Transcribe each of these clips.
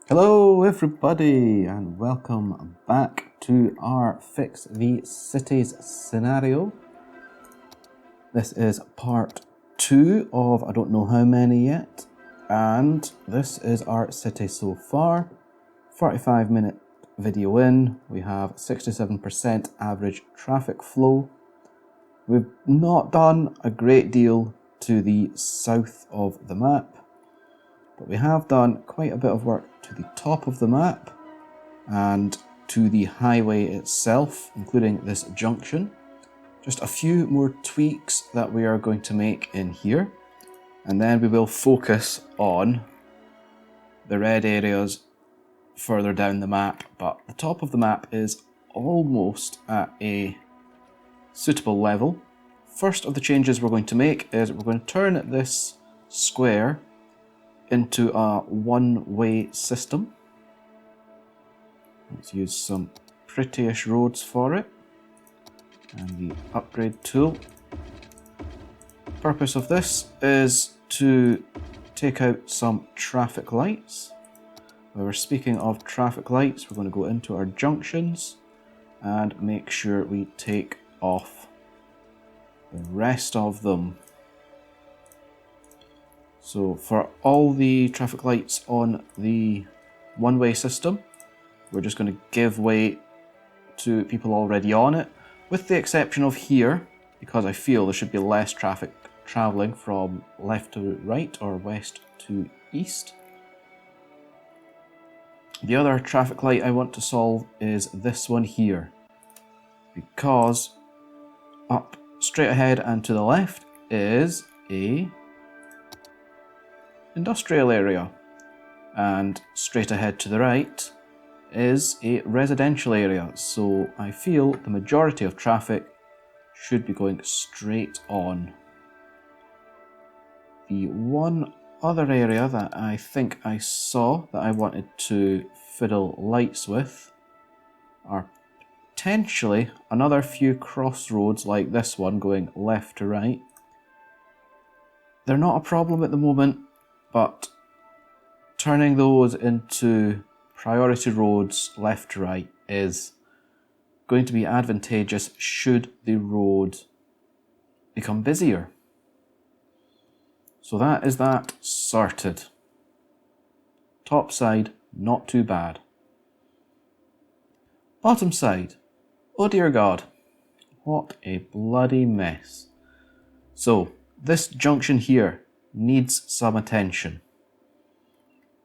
Hello everybody and welcome back to our Fix the Cities scenario. This is part 2 of I don't know how many yet, and this is our city so far. 45-minute video in, we have 67% average traffic flow. We've not done a great deal to the south of the map, but we have done quite a bit of work to the top of the map and to the highway itself, including this junction. Just a few more tweaks that we are going to make in here, and then we will focus on the red areas further down the map, but the top of the map is almost at a suitable level. First of the changes we're going to make is we're going to turn this square into a one-way system. Let's use some prettyish roads for it and the upgrade tool. Purpose of this is to take out some traffic lights. When we're speaking of traffic lights, we're going to go into our junctions and make sure we take off the rest of them. So for all the traffic lights on the one-way system, we're just going to give way to people already on it, with the exception of here, because I feel there should be less traffic travelling from left to right or west to east. The other traffic light I want to solve is this one here, because up straight ahead and to the left is a industrial area, and straight ahead to the right is a residential area, so I feel the majority of traffic should be going straight on. The one other area that I think I saw that I wanted to fiddle lights with are potentially another few crossroads like this one going left to right. They're not a problem at the moment, but turning those into priority roads left to right is going to be advantageous should the road become busier. So that is that sorted. Top side, not too bad. Bottom side, oh dear God, what a bloody mess. So this junction here needs some attention.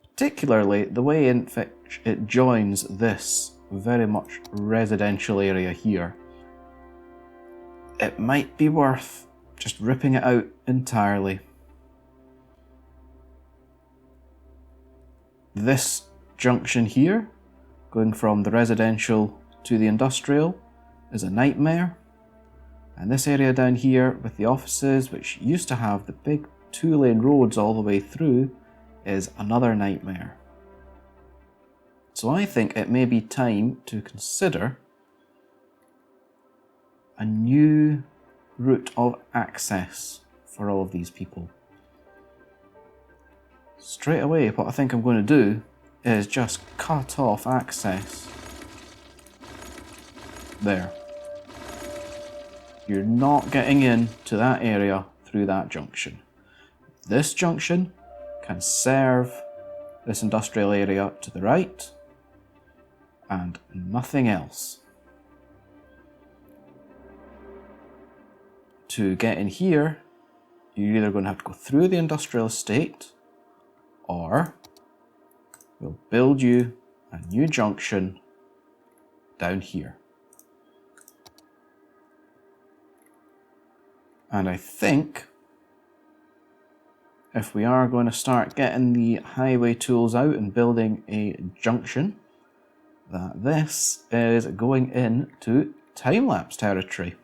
Particularly the way in which it joins this very much residential area here. It might be worth just ripping it out entirely. This junction here, going from the residential to the industrial, is a nightmare. And this area down here with the offices, which used to have the big two-lane roads all the way through, is another nightmare. So I think it may be time to consider a new route of access for all of these people. Straight away, what I think I'm going to do is just cut off access there. You're not getting into that area through that junction. This junction can serve this industrial area to the right and nothing else. To get in here, you're either going to have to go through the industrial estate, or we'll build you a new junction down here. And I think if we are going to start getting the highway tools out and building a junction, that this is going into time-lapse territory.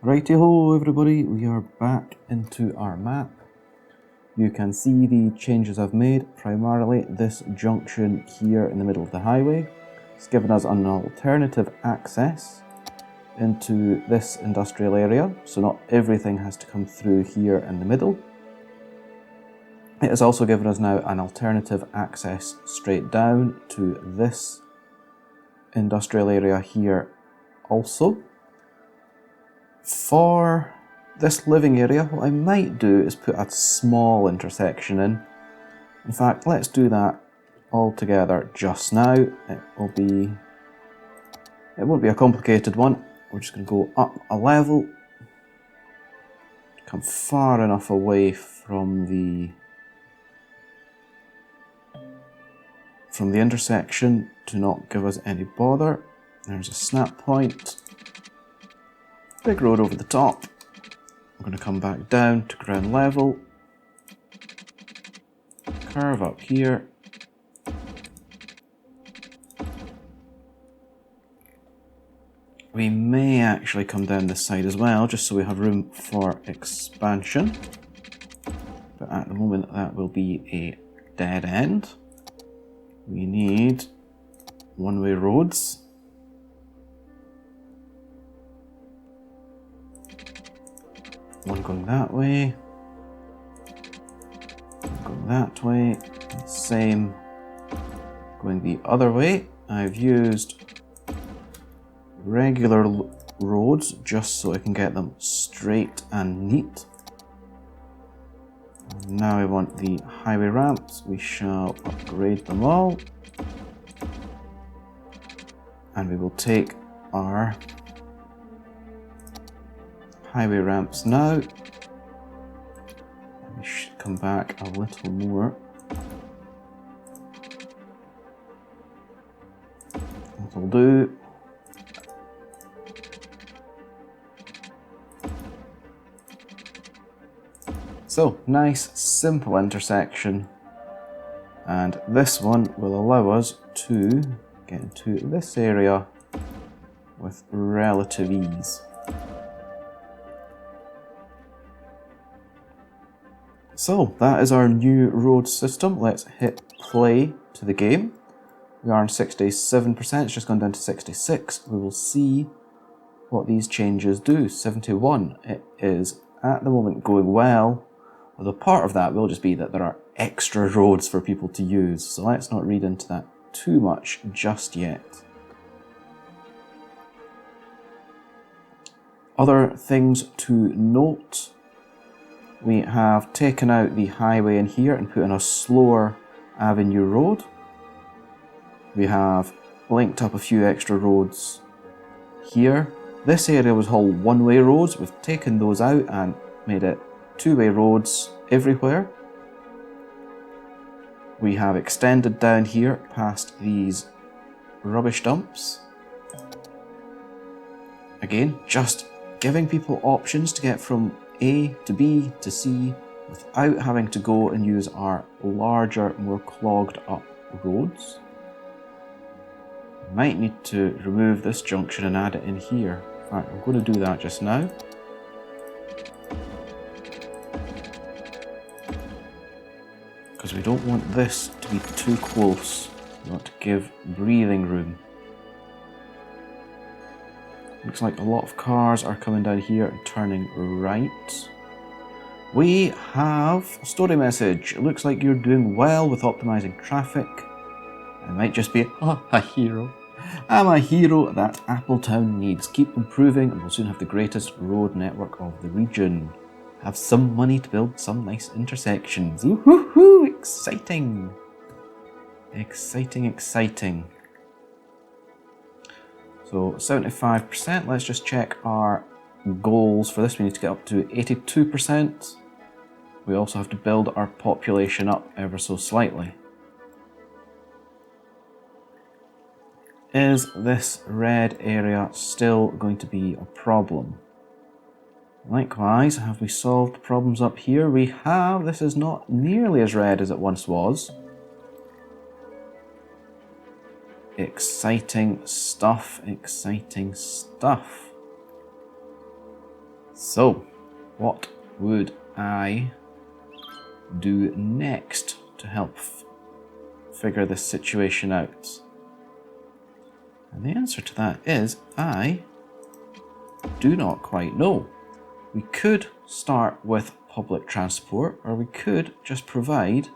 Righty-ho everybody, we are back into our map. You can see the changes I've made, primarily this junction here in the middle of the highway. It's given us an alternative access into this industrial area, so not everything has to come through here in the middle. It has also given us now an alternative access straight down to this industrial area here also. For this living area, what I might do is put a small intersection in. In fact, let's do that all together just now. It won't be a complicated one. We're just going to go up a level, come far enough away from the intersection to not give us any bother. There's a snap point. Big road over the top. I'm going to come back down to ground level. Curve up here. We may actually come down this side as well, just so we have room for expansion. But at the moment that will be a dead end. We need one-way roads. One going that way, one going that way, same going the other way. I've used regular roads just so I can get them straight and neat. Now I want the highway ramps. We shall upgrade them all. And we will take our highway ramps now. We should come back a little more. That'll do. So, nice, simple intersection. And this one will allow us to get into this area with relative ease. So, that is our new road system. Let's hit play to the game. We are on 67%, it's just gone down to 66. We will see what these changes do. 71, it is at the moment going well, although part of that will just be that there are extra roads for people to use. So let's not read into that too much just yet. Other things to note. We have taken out the highway in here and put in a slower avenue road. We have linked up a few extra roads here. This area was all one-way roads. We've taken those out and made it two-way roads everywhere. We have extended down here past these rubbish dumps. Again, just giving people options to get from A to B to C without having to go and use our larger, more clogged up roads. Might need to remove this junction and add it in here. In fact, I'm going to do that just now. Because we don't want this to be too close. We want to give breathing room. Looks like a lot of cars are coming down here and turning right. We have a story message. It looks like you're doing well with optimizing traffic. I might just be a hero. I'm a hero that Appletown needs. Keep improving and we'll soon have the greatest road network of the region. Have some money to build some nice intersections. Woohoo! Exciting! Exciting, exciting. So 75%, let's just check our goals for this. We need to get up to 82%. We also have to build our population up ever so slightly. Is this red area still going to be a problem? Likewise, have we solved problems up here? We have. This is not nearly as red as it once was. Exciting stuff, exciting stuff. So, what would I do next to help figure this situation out? And the answer to that is, I do not quite know. We could start with public transport, or we could just provide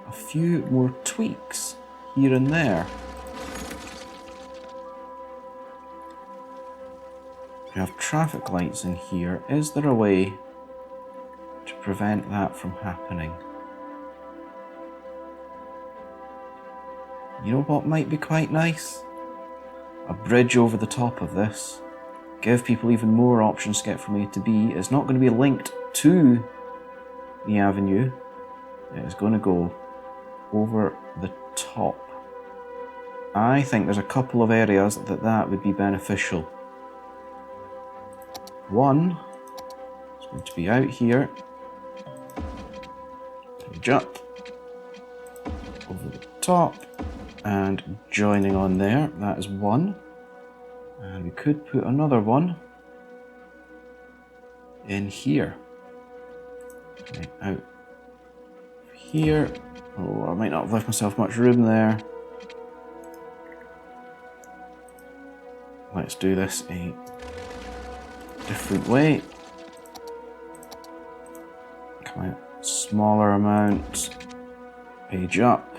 a few more tweaks here and there. We have traffic lights in here. Is there a way to prevent that from happening? You know what might be quite nice? A bridge over the top of this. Give people even more options to get from A to B. It's not going to be linked to the avenue. It is going to go over the top. I think there's a couple of areas that would be beneficial. One is going to be out here. Bridge up over the top and joining on there. That is one. And we could put another one in here. Right out here. Oh, I might not have left myself much room there. Let's do this a different way. Come out smaller amount. Page up.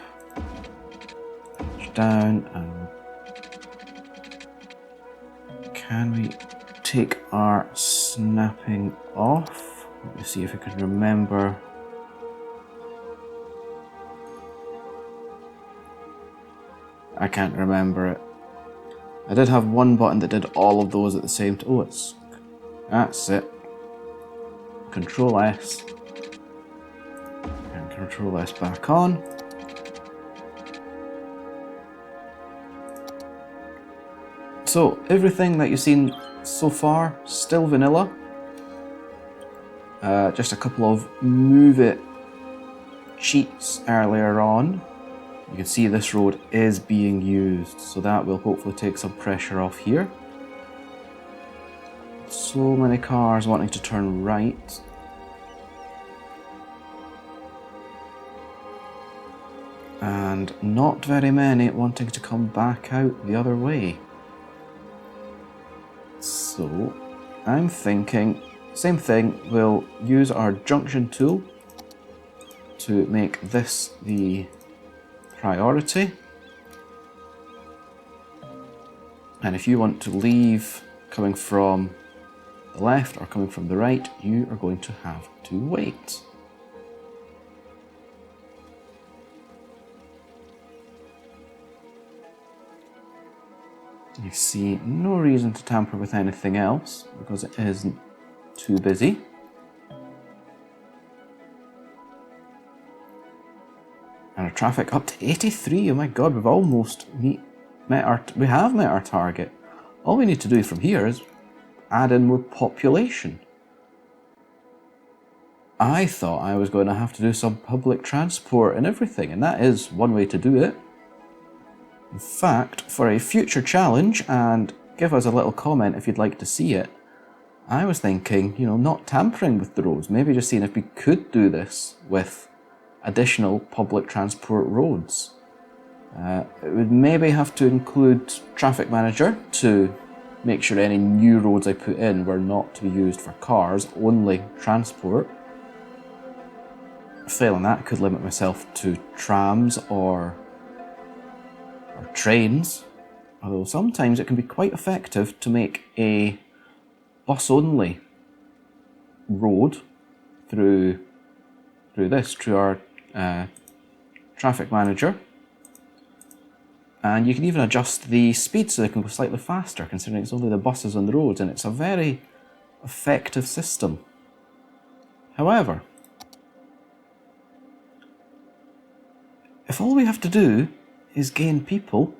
Page down. And can we take our snapping off? Let me see if I can remember. I can't remember it. I did have one button that did all of those at the same time. Oh, that's it. Control S. And Control S back on. So, everything that you've seen so far, still vanilla. Just a couple of move it cheats earlier on. You can see this road is being used, so that will hopefully take some pressure off here. So many cars wanting to turn right. And not very many wanting to come back out the other way. So, I'm thinking, same thing, we'll use our junction tool to make this the priority. And if you want to leave coming from the left or coming from the right, you are going to have to wait. You see no reason to tamper with anything else because it isn't too busy. And our traffic up to 83. Oh my god, we've almost met our target. All we need to do from here is add in more population. I thought I was going to have to do some public transport and everything, and that is one way to do it. In fact, for a future challenge, and give us a little comment if you'd like to see it, I was thinking, not tampering with the roads, maybe just seeing if we could do this with additional public transport roads. It would maybe have to include Traffic Manager to make sure any new roads I put in were not to be used for cars, only transport. Failing that, I could limit myself to trams or trains, although sometimes it can be quite effective to make a bus-only road through our Traffic Manager. And you can even adjust the speed so they can go slightly faster, considering it's only the buses on the roads, and it's a very effective system. However, if all we have to do is gain people,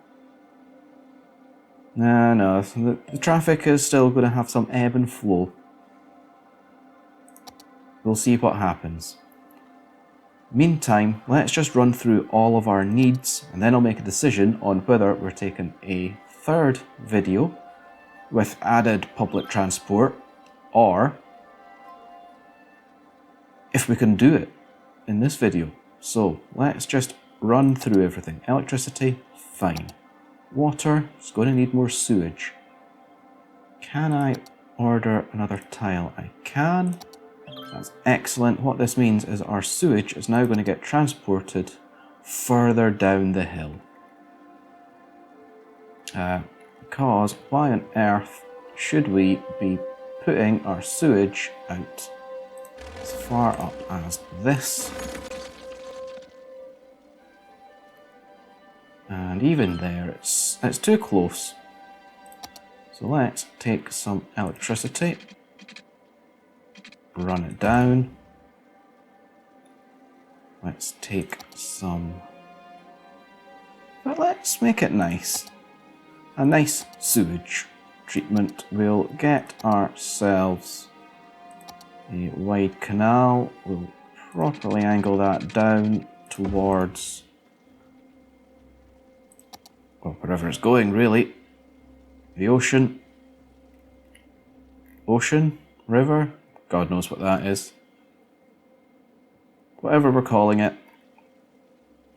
no, the traffic is still going to have some ebb and flow. We'll see what happens. Meantime, let's just run through all of our needs, and then I'll make a decision on whether we're taking a third video with added public transport, or if we can do it in this video. So let's just run through everything. Electricity, fine. Water, it's going to need more sewage. Can I order another tile? I can. That's excellent. What this means is our sewage is now going to get transported further down the hill. Because why on earth should we be putting our sewage out as far up as this? And even there, it's too close. So let's take some electricity, run it down. Let's take some, but let's make it nice. A nice sewage treatment. We'll get ourselves a wide canal. We'll properly angle that down towards, well, wherever it's going really. The ocean. Ocean? River? God knows what that is. Whatever we're calling it.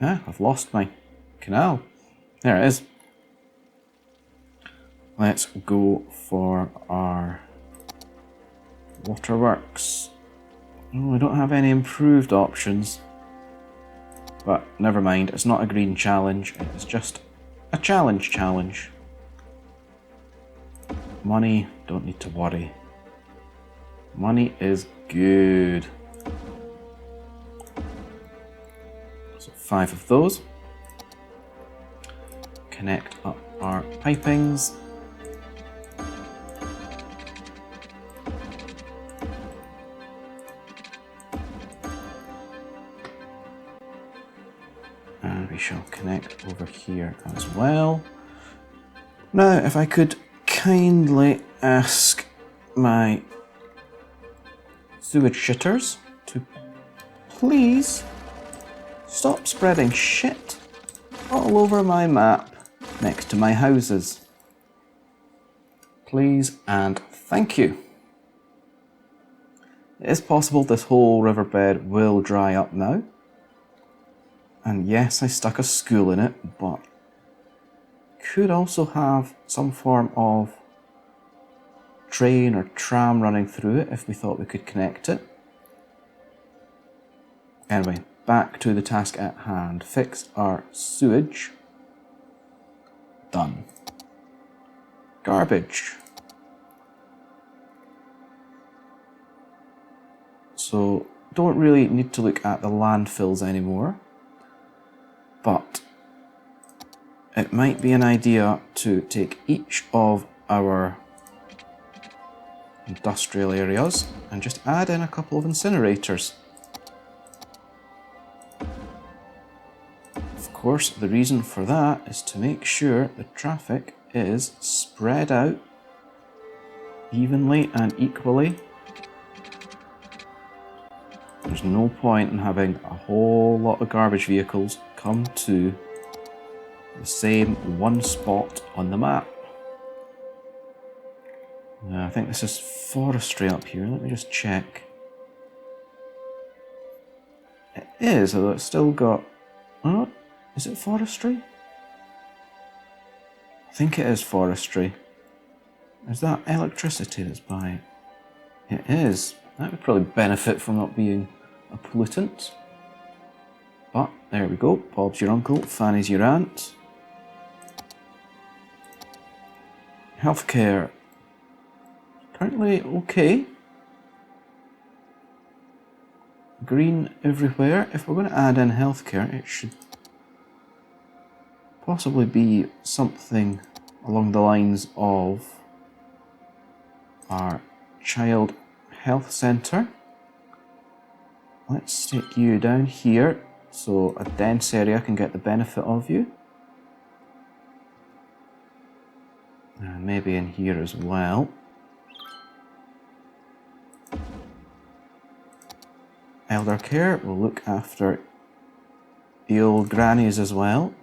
Ah, I've lost my canal. There it is. Let's go for our waterworks. Oh, I don't have any improved options. But never mind, it's not a green challenge, it's just a challenge. Money, don't need to worry. Money is good. So 5 of those. Connect up our pipings. And we shall connect over here as well. Now, if I could kindly ask my sewage shitters to please stop spreading shit all over my map next to my houses. Please and thank you. It is possible this whole riverbed will dry up now. And yes, I stuck a school in it, but could also have some form of train or tram running through it if we thought we could connect it. Anyway, back to the task at hand. Fix our sewage. Done. Garbage. So, don't really need to look at the landfills anymore, but it might be an idea to take each of our industrial areas and just add in a couple of incinerators. Of course, the reason for that is to make sure the traffic is spread out evenly and equally. There's no point in having a whole lot of garbage vehicles come to the same one spot on the map. I think this is forestry up here. Let me just check. It is, although it's still got... Oh, is it forestry? I think it is forestry. Is that electricity that's by it? It is. That would probably benefit from not being a pollutant. But there we go. Bob's your uncle, Fanny's your aunt. Healthcare. Currently okay. Green everywhere. If we're going to add in healthcare, it should possibly be something along the lines of our child health centre. Let's stick you down here so a dense area can get the benefit of you. And maybe in here as well. Elder care will look after the old grannies as well.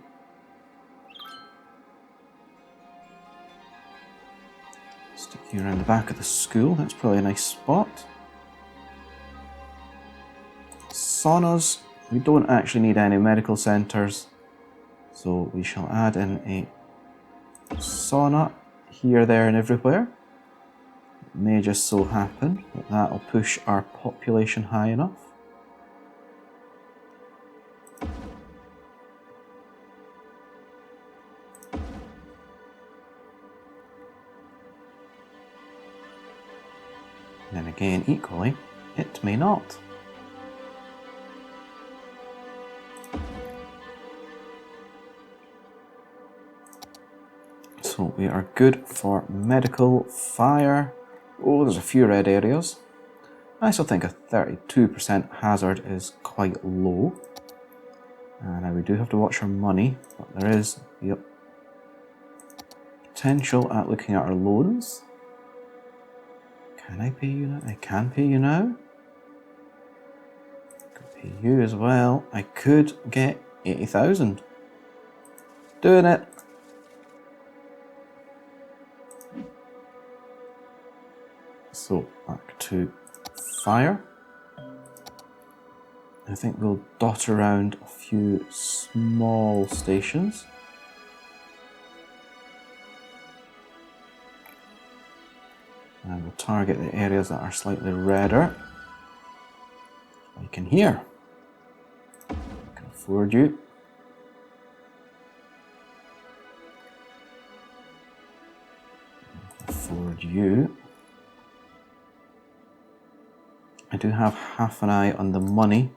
Stick you around the back of the school, that's probably a nice spot. saunas. We don't actually need any medical centres, so we shall add in a sauna here, there and everywhere. It may just so happen that that'll push our population high enough. Then again, equally, it may not. So we are good for medical, fire. Oh, there's a few red areas. I still think a 32% hazard is quite low. Now we do have to watch our money, but there is, yep, potential at looking at our loans. Can I pay you now? I can pay you now. I can pay you as well. I could get 80,000. Doing it. So back to fire. I think we'll dot around a few small stations. And we'll target the areas that are slightly redder. Like in here. Can afford you. Afford you. I do have half an eye on the money.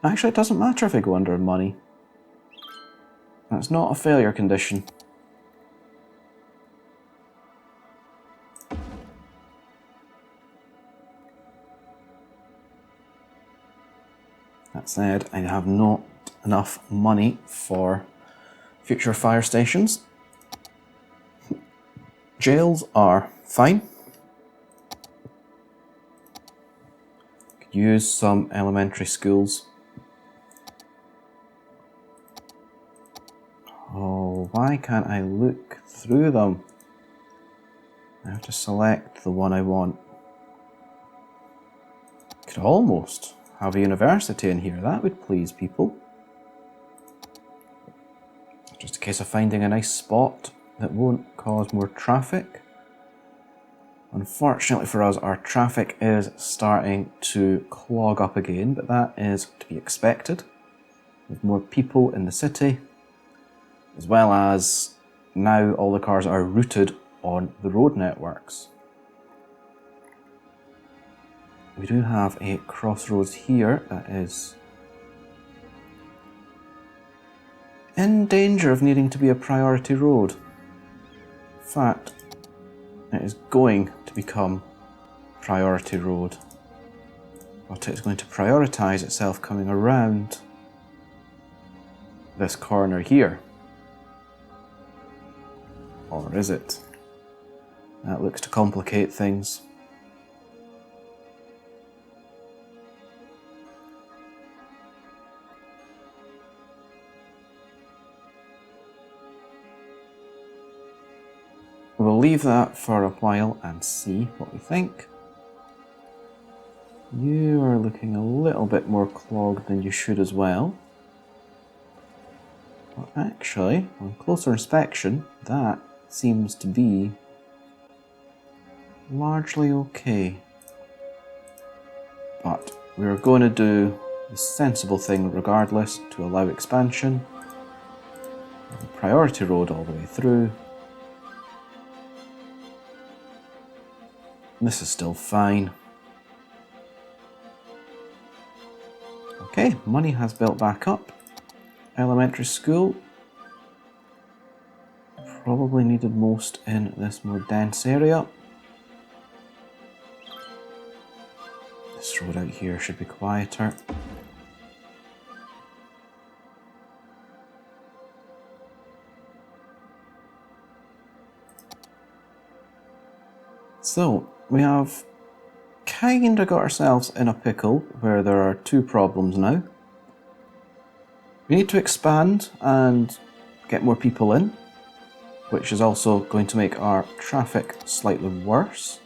Actually, it doesn't matter if I go under money. That's not a failure condition. That said, I have not enough money for future fire stations. Jails are fine. Could use some elementary schools. Oh, why can't I look through them? I have to select the one I want. Could almost have a university in here. That would please people. Just a case of finding a nice spot that won't cause more traffic. Unfortunately for us, our traffic is starting to clog up again, but that is to be expected. With more people in the city, as well as now all the cars are routed on the road networks. We do have a crossroads here that is in danger of needing to be a priority road. In fact, it is going to become priority road, but it's going to prioritise itself coming around this corner here. Or is it? That looks to complicate things. We'll leave that for a while and see what we think. You are looking a little bit more clogged than you should as well. But actually, on closer inspection, that seems to be largely okay. But we're going to do the sensible thing regardless to allow expansion. The priority road all the way through. This is still fine. Okay, money has built back up. Elementary school. Probably needed most in this more dense area. This road out here should be quieter. So, we have kinda got ourselves in a pickle where there are two problems now. We need to expand and get more people in, which is also going to make our traffic slightly worse.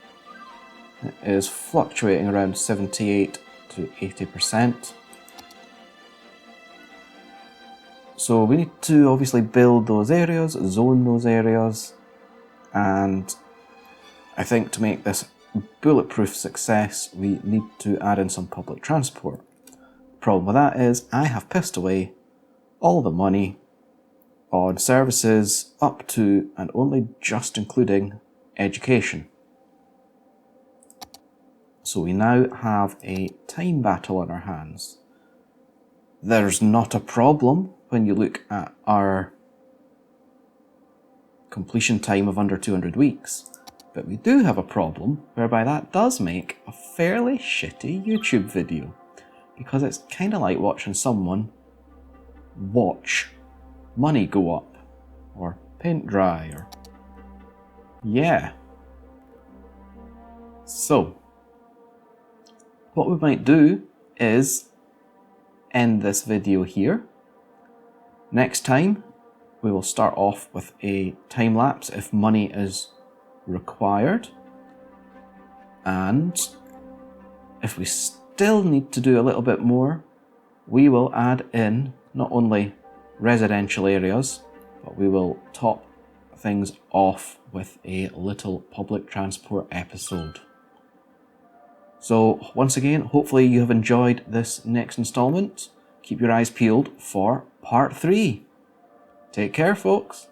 It is fluctuating around 78 to to 80%. So we need to obviously build those areas, zone those areas, and I think to make this bulletproof success, we need to add in some public transport. The problem with that is I have pissed away all the money on services up to and only just including education. So we now have a time battle on our hands. There's not a problem when you look at our completion time of under 200 weeks, but we do have a problem whereby that does make a fairly shitty YouTube video, because it's kind of like watching someone watch money go up, or paint dry, or yeah. So, what we might do is end this video here. Next time, we will start off with a time lapse if money is required. And if we still need to do a little bit more, we will add in not only residential areas, but we will top things off with a little public transport episode. So once again, hopefully you have enjoyed this next installment. Keep your eyes peeled for part 3. Take care, folks.